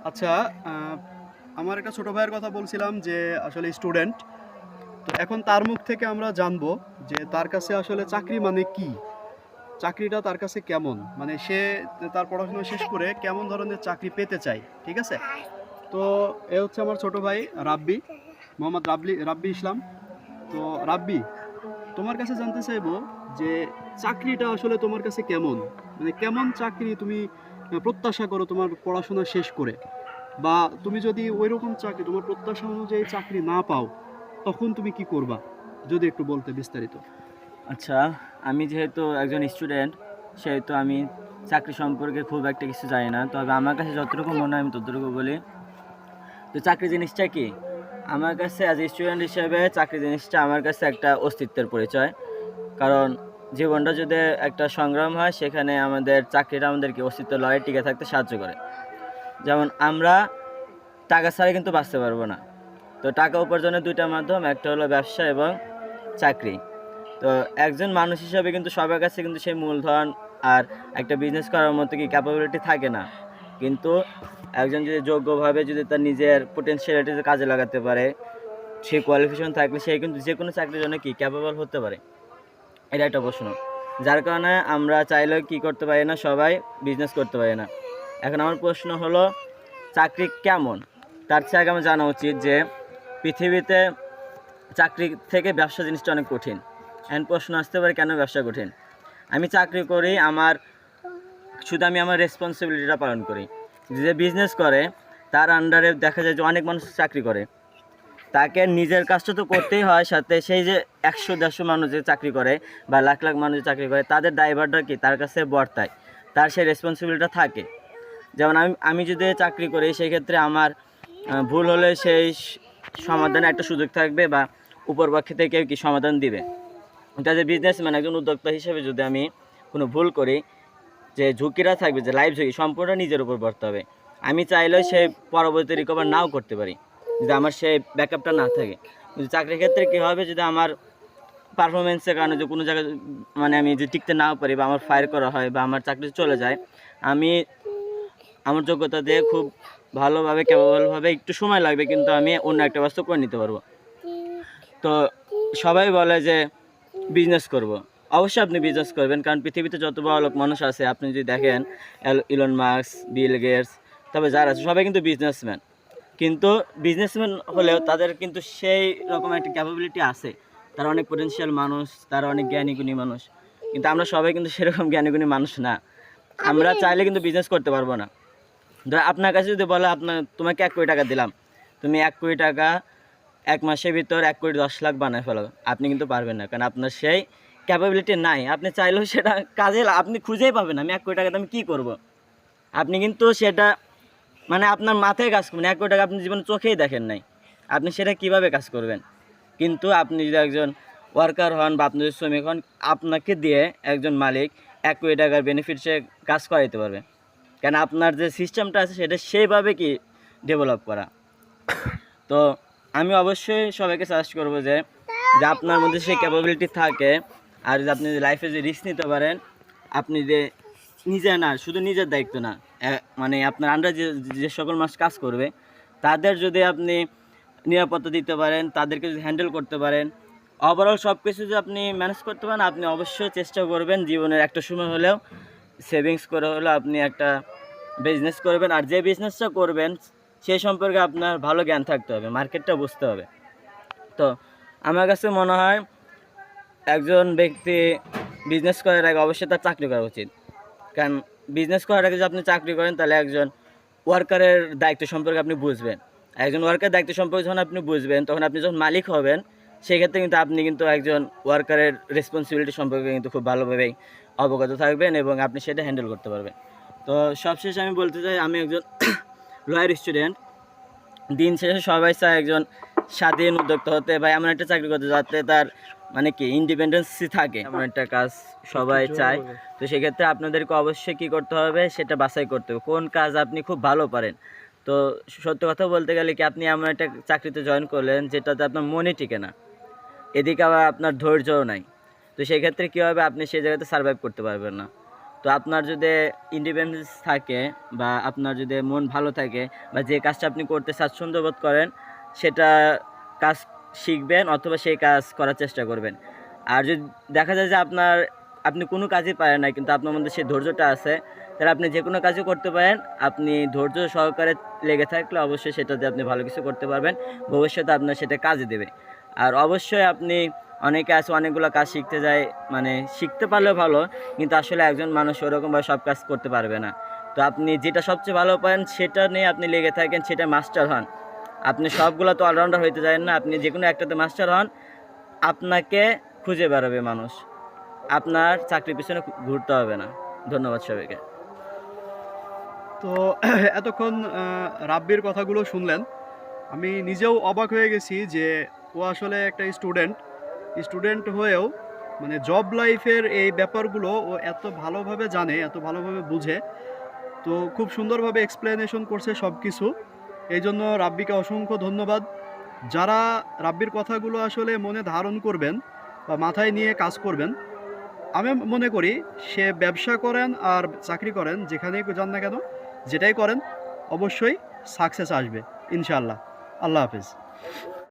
আচ্ছা, আহ, আমার একটা ছোট ভাইয়ের কথা বলছিলাম যে আসলে স্টুডেন্ট। তো এখন তার মুখ থেকে আমরা জানবো যে তার কাছে আসলে চাকরি মানে কি, চাকরিটা তার কাছে কেমন, মানে সে তার পড়াশোনা শেষ করে কেমন ধরনের চাকরি পেতে চায়। ঠিক আছে? তো এ হচ্ছে আমার ছোট ভাই রাব্বি, মোহাম্মদ রাব্বি ইসলাম। তো রাব্বি, তোমার কাছে জানতে চাইবো যে চাকরিটা আসলে তোমার কাছে কেমন, মানে কেমন চাকরি তুমি প্রত্যাশা করো তোমার পড়াশোনা শেষ করে, বা তুমি যদি ওইরকম চাকরি তোমার প্রত্যাশা অনুযায়ী চাকরি না পাও তখন তুমি কি করবা, যদি একটু বলতে বিস্তারিত। আচ্ছা, আমি যেহেতু একজন স্টুডেন্ট, সেহেতু আমি চাকরি সম্পর্কে খুব একটা কিছু জানি না। তবে আমার কাছে যতটুকু মনে হয় আমি ততটুকু বলি। তো চাকরি জিনিসটা কি? আমার কাছে অ্যাজ এ স্টুডেন্ট হিসেবে চাকরি জিনিসটা আমার কাছে একটা অস্তিত্বের পরিচয়। কারণ জীবনটা যদি একটা সংগ্রাম হয়, সেখানে আমাদের চাকরিটা আমাদেরকে অস্তিত্ব লড়াই টিকে থাকতে সাহায্য করে। যেমন আমরা টাকা ছাড়া কিন্তু বাঁচতে পারবো না। তো টাকা উপার্জনের দুইটা মাধ্যম, একটা হলো ব্যবসা এবং চাকরি। তো একজন মানুষ হিসাবে কিন্তু সবার কাছে কিন্তু সেই মূলধন আর একটা বিজনেস করার মতো কি ক্যাপাবিলিটি থাকে না। কিন্তু একজন যদি যোগ্যভাবে যদি তার নিজের পোটেনশিয়ালিটি কাজে লাগাতে পারে, সেই কোয়ালিফিকেশন থাকলে সে কিন্তু যে কোনো চাকরির জন্য কি ক্যাপেবল হতে পারে। এটা একটা প্রশ্ন, যার কারণে আমরা চাইলেও কি করতে পারি না, সবাই বিজনেস করতে পারি না। এখন আমার প্রশ্ন হলো, চাকরি কেমন? তার চেয়ে আগে আমার জানা উচিত যে পৃথিবীতে চাকরি থেকে ব্যবসা জিনিসটা অনেক কঠিন। এখন প্রশ্ন আসতে পারে, কেন ব্যবসা কঠিন? আমি চাকরি করি, শুধু আমি আমার রেসপন্সিবিলিটিটা পালন করি। যে বিজনেস করে তার আন্ডারে দেখা যায় যে অনেক মানুষ চাকরি করে, তাকে নিজের কাজটা তো করতেই হয়, সাথে সেই যে 100-150 মানুষ যে চাকরি করে বা লাখ লাখ মানুষ যে চাকরি করে, তাদের দায়ভারটা কি তার কাছে বর্তায়, তার সেই রেসপন্সিবিলিটিটা থাকে। যেমন আমি আমি যদি চাকরি করি, সেই ক্ষেত্রে আমার ভুল হলে সেই সমাধানে একটা সুযোগ থাকবে বা উপরপক্ষ থেকে কি সমাধান দিবে। এটা যে বিজনেসম্যান, একজন উদ্যোক্তা হিসেবে যদি আমি কোনো ভুল করি, যে ঝুঁকিটা থাকবে, যে লাইফ ঝুঁকি সম্পূর্ণ নিজের উপর পড়তে হবে। আমি চাইলেও সে পরবর্তী রিকভার নাও করতে পারি যদি আমার সেই ব্যাকআপটা না থাকে। কিন্তু চাকরির ক্ষেত্রে কী হবে, যদি আমার পারফরমেন্সের কারণে যে কোনো জায়গায় মানে আমি যদি টিকতে নাও পারি বা আমার ফায়ার করা হয় বা আমার চাকরি চলে যায়, আমি আমার যোগ্যতা দিয়ে খুব ভালোভাবে ক্যাপাবলভাবে, একটু সময় লাগবে কিন্তু আমি অন্য একটা ব্যবস্থা করে নিতে পারবো। তো সবাই বলে যে বিজনেস করব। অবশ্যই আপনি বিজনেস করবেন, কারণ পৃথিবীতে যত বড় লোক মানুষ আছে আপনি যদি দেখেন, ইলন মাস্ক, বিল গেটস, তবে যারা আছে সবাই কিন্তু বিজনেসম্যান। কিন্তু বিজনেসম্যান হলেও তাদের কিন্তু সেই রকম একটা ক্যাপাবিলিটি আছে, তারা অনেক পটেনশিয়াল মানুষ, তারা অনেক জ্ঞানীগুণী মানুষ। কিন্তু আমরা সবাই কিন্তু সেরকম জ্ঞানীগুণী মানুষ না। আমরা চাইলে কিন্তু বিজনেস করতে পারবো না। ধর আপনার কাছে যদি বলে, তোমাকে 1 কোটি টাকা দিলাম, তুমি 1 কোটি টাকা 1 মাসের ভিতর 1,10,00,000 বানায় ফেলো, আপনি কিন্তু পারবেন না, কারণ আপনার সেই ক্যাপাবিলিটি নাই। আপনি চাইলেও সেটা কাজে আপনি খুঁজেই পাবেন না, আমি 1 কোটি টাকাতে আমি কী করবো। আপনি কিন্তু সেটা মানে আপনার মাথায় কাজ করবেন, 1 কোটি টাকা আপনি জীবনে চোখেই দেখেন নাই, আপনি সেটা কিভাবে কাজ করবেন? কিন্তু আপনি যদি একজন ওয়ার্কার হন বা আপনি যদি শ্রমিক হন, আপনাকে দিয়ে একজন মালিক 1 কোটি টাকার বেনিফিট সে কাজ করাইতে পারবে, কারণ আপনার যে সিস্টেমটা আছে সেটা সেইভাবে কি ডেভেলপ করা। তো আমি অবশ্যই সবাইকে সাজেস্ট করবো যে যে আপনার মধ্যে সেই ক্যাপাবিলিটি থাকে, আর যদি আপনি লাইফে যে রিস্ক নিতে পারেন, আপনি যে নিজে না, শুধু নিজের দায়িত্ব না, মানে আপনার আন্ডার যে যে সকল মানুষ কাজ করবে তাদের যদি আপনি নিরাপত্তা দিতে পারেন, তাদেরকে যদি হ্যান্ডেল করতে পারেন, ওভারঅল সব কিছু যদি আপনি ম্যানেজ করতে পারেন, আপনি অবশ্যই চেষ্টা করবেন জীবনের একটা সময় হলেও সেভিংস করে হলেও আপনি একটা বিজনেস করবেন। আর যে বিজনেসটা করবেন সেই সম্পর্কে আপনার ভালো জ্ঞান থাকতে হবে, মার্কেটটা বুঝতে হবে। তো আমার কাছে মনে হয় একজন ব্যক্তি বিজনেস করার আগে অবশ্যই তার চাকরি করা উচিত। কারণ বিজনেস করার আগে যদি আপনি চাকরি করেন, তাহলে একজন ওয়ার্কারের দায়িত্ব সম্পর্কে আপনি বুঝবেন। একজন ওয়ার্কারের দায়িত্ব সম্পর্কে যখন আপনি বুঝবেন, তখন আপনি যখন মালিক হবেন, সেক্ষেত্রে কিন্তু আপনি কিন্তু একজন ওয়ার্কারের রেসপন্সিবিলিটি সম্পর্কে কিন্তু খুব ভালোভাবেই অবগত থাকবেন এবং আপনি সেটা হ্যান্ডেল করতে পারবেন। তো সবশেষে আমি বলতে চাই, আমি একজন লয়ার স্টুডেন্ট। দিন শেষে সবাই চায় একজন স্বাধীন উদ্যোক্তা হতে বা এমন একটা চাকরি করতে যাতে তার মানে কি ইন্ডিপেন্ডেন্সি থাকে, এমন একটা কাজ সবাই চায়। তো সেক্ষেত্রে আপনাদেরকে অবশ্যই কী করতে হবে, সেটা বাছাই করতে হবে কোন কাজ আপনি খুব ভালো পারেন। তো সত্য কথা বলতে গেলে কি, আপনি এমন একটা চাকরিতে জয়েন করলেন যেটাতে আপনার মনে টিকে না, এদিকে আবার আপনার ধৈর্যও নাই, তো সেক্ষেত্রে কী হবে, আপনি সেই জায়গাতে সার্ভাইভ করতে পারবেন না। তো আপনার যদি ইন্ডিপেন্ডেন্স থাকে বা আপনার যদি মন ভালো থাকে বা যে কাজটা আপনি করতে স্বাচ্ছন্দ্য বোধ করেন সেটা কাজ শিখবেন অথবা সেই কাজ করার চেষ্টা করবেন। আর যদি দেখা যায় যে আপনি কোনো কাজই পারেন না কিন্তু আপনার মধ্যে সেই ধৈর্যটা আছে, তাহলে আপনি যে কোনো কাজই করতে পারেন। আপনি ধৈর্য সহকারে লেগে থাকলে অবশ্যই সেটাতে আপনি ভালো কিছু করতে পারবেন, ভবিষ্যতে আপনার সেটা কাজে দেবে। আর অবশ্যই আপনি অনেকে আছে অনেকগুলো কাজ শিখতে যায়, মানে শিখতে পারলেও ভালো, কিন্তু আসলে একজন মানুষ ওরকমভাবে সব কাজ করতে পারবে না। তো আপনি যেটা সবচেয়ে ভালো পারেন সেটা নিয়ে আপনি লেগে থাকেন, সেটা মাস্টার হন। আপনি সবগুলো তো অলরাউন্ডার হইতে যাবেন না, আপনি যে কোনো একটাতে মাস্টার হন, আপনাকে খুঁজে বেড়াবে মানুষ, আপনার চাকরির পিছনে ঘুরতে হবে না। ধন্যবাদ সবাইকে। তো এতক্ষণ রাব্বির কথাগুলো শুনলেন, আমি নিজেও অবাক হয়ে গেছি যে ও আসলে একটা স্টুডেন্ট হয়েও মানে জব লাইফের এই ব্যাপারগুলো ও এত ভালোভাবে জানে, এত ভালোভাবে বুঝে। তো খুব সুন্দরভাবে এক্সপ্লেনেশন করছে সব কিছু। এই জন্য রাব্বিকে অসংখ্য ধন্যবাদ। যারা রাব্বির কথাগুলো আসলে মনে ধারণ করবেন বা মাথায় নিয়ে কাজ করবেন, আমি মনে করি সে ব্যবসা করেন আর চাকরি করেন, যেখানেই যান না কেন, যেটাই করেন, অবশ্যই সাকসেস আসবে ইনশাআল্লাহ। আল্লাহ হাফেজ।